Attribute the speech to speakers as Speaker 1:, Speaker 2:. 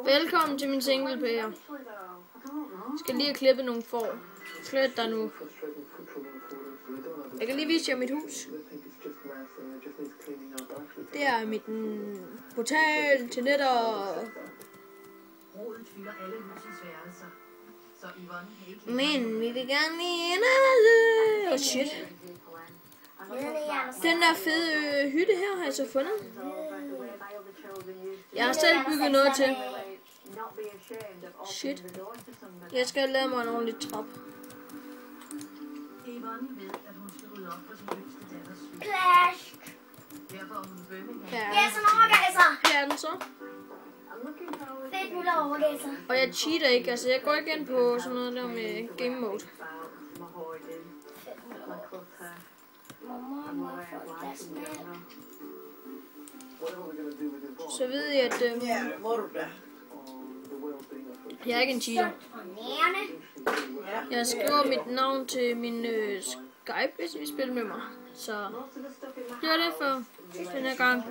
Speaker 1: Velkommen til min singleplayer. Skal lige have klippet nogle får. Flyt dig nu. Jeg kan lige vise jer mit hus. Det er mit portal til netter. Men vi vil gerne lige ind. Oh shit. Den der fede hytte her har jeg så fundet. Jeg har selv bygget noget til. Shit. Jeg skal lave mig en ordentlig trap.
Speaker 2: Clash. Ja, så overgav sig.
Speaker 1: Her er den så.
Speaker 2: Fedt, nu der overgav sig.
Speaker 1: Og jeg cheater ikke, altså jeg går ikke ind på sådan noget der med game mode. Så ved jeg, at jeg er ikke en cheater. Jeg skriver mit navn til min Skype, hvis vi spiller med mig. Så det var det for den her gang.